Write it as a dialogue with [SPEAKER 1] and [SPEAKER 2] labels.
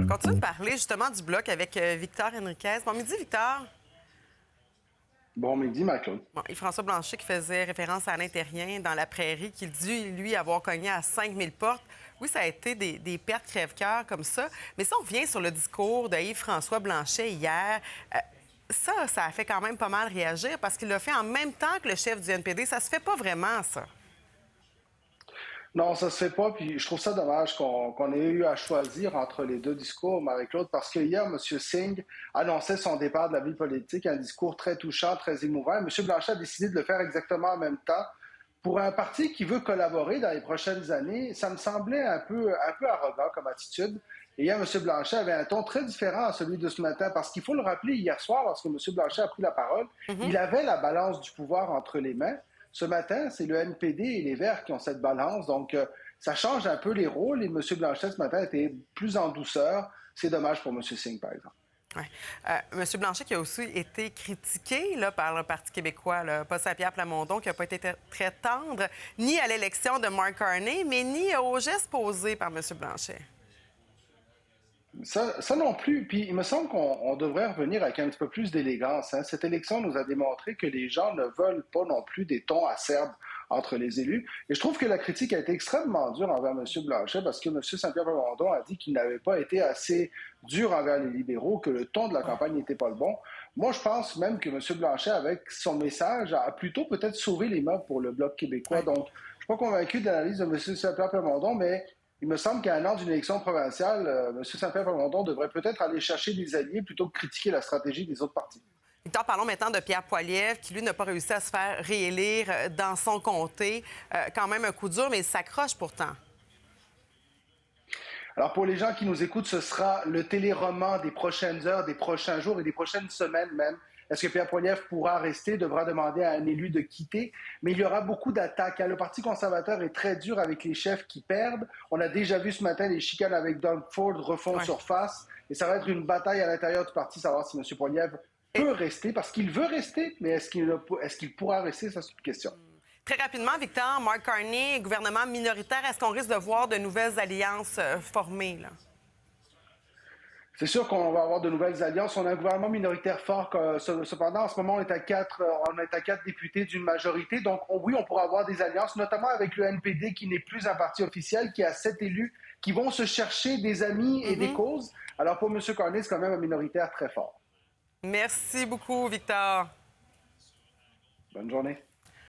[SPEAKER 1] Continue de parler justement du bloc avec Victor Henriquez. Bon midi, Victor.
[SPEAKER 2] Bon midi, Marc-Claude.
[SPEAKER 1] Bon, et François Blanchet qui faisait référence à Alain Terrien dans la prairie, qui dit, lui, avoir cogné à 5000 portes. Oui, ça a été des pertes crève-cœur comme ça. Mais si on revient sur le discours de Yves-François Blanchet hier, ça a fait quand même pas mal réagir parce qu'il l'a fait en même temps que le chef du NPD. Ça se fait pas vraiment, ça.
[SPEAKER 2] Non, ça se fait pas, puis je trouve ça dommage qu'on ait eu à choisir entre les deux discours, Marie-Claude, parce que hier, M. Singh annonçait son départ de la vie politique, un discours très touchant, très émouvant. M. Blanchet a décidé de le faire exactement en même temps. Pour un parti qui veut collaborer dans les prochaines années, ça me semblait un peu arrogant comme attitude. Et hier, M. Blanchet avait un ton très différent à celui de ce matin, parce qu'il faut le rappeler, hier soir, lorsque M. Blanchet a pris la parole, il avait la balance du pouvoir entre les mains. Ce matin, c'est le NPD et les Verts qui ont cette balance. Donc, ça change un peu les rôles. Et M. Blanchet, ce matin, était plus en douceur. C'est dommage pour M. Singh, par exemple.
[SPEAKER 1] Ouais. M. Blanchet qui a aussi été critiqué là, par le Parti québécois, là, pas Saint-Pierre Plamondon, qui n'a pas été très tendre, ni à l'élection de Mark Carney, mais ni aux gestes posés par M. Blanchet.
[SPEAKER 2] Ça non plus. Puis il me semble qu'on devrait revenir avec un petit peu plus d'élégance, hein. Cette élection nous a démontré que les gens ne veulent pas non plus des tons acerbes entre les élus. Et je trouve que la critique a été extrêmement dure envers M. Blanchet parce que M. Saint-Pierre Plamondon a dit qu'il n'avait pas été assez dur envers les libéraux, que le ton de la campagne n'était pas le bon. Moi, je pense même que M. Blanchet, avec son message, a plutôt peut-être sauvé les meubles pour le Bloc québécois. Donc, je ne suis pas convaincu de l'analyse de M. Saint-Pierre Plamondon, mais il me semble qu'à un an d'une élection provinciale, M. Saint-Pierre Plamondon devrait peut-être aller chercher des alliés plutôt que critiquer la stratégie des autres partis.
[SPEAKER 1] Victor, parlons maintenant de Pierre Poilievre, qui, lui, n'a pas réussi à se faire réélire dans son comté. Quand même un coup dur, mais il s'accroche pourtant.
[SPEAKER 2] Alors, pour les gens qui nous écoutent, ce sera le téléroman des prochaines heures, des prochains jours et des prochaines semaines même. Est-ce que Pierre Poilievre pourra rester, devra demander à un élu de quitter? Mais il y aura beaucoup d'attaques. Le Parti conservateur est très dur avec les chefs qui perdent. On a déjà vu ce matin les chicanes avec Doug Ford refont surface. Et ça va être une bataille à l'intérieur du parti, savoir si M. Poilievre peut rester, parce qu'il veut rester, mais est-ce qu'il pourra rester? Ça, c'est une question.
[SPEAKER 1] Très rapidement, Victor, Mark Carney, gouvernement minoritaire, est-ce qu'on risque de voir de nouvelles alliances formées, là?
[SPEAKER 2] C'est sûr qu'on va avoir de nouvelles alliances. On a un gouvernement minoritaire fort. Cependant, en ce moment, on est à quatre députés d'une majorité. Donc, oui, on pourra avoir des alliances, notamment avec le NPD, qui n'est plus un parti officiel, qui a 7 élus qui vont se chercher des amis et des causes. Alors, pour M. Carney, c'est quand même un minoritaire très fort.
[SPEAKER 1] Merci beaucoup, Victor.
[SPEAKER 2] Bonne journée.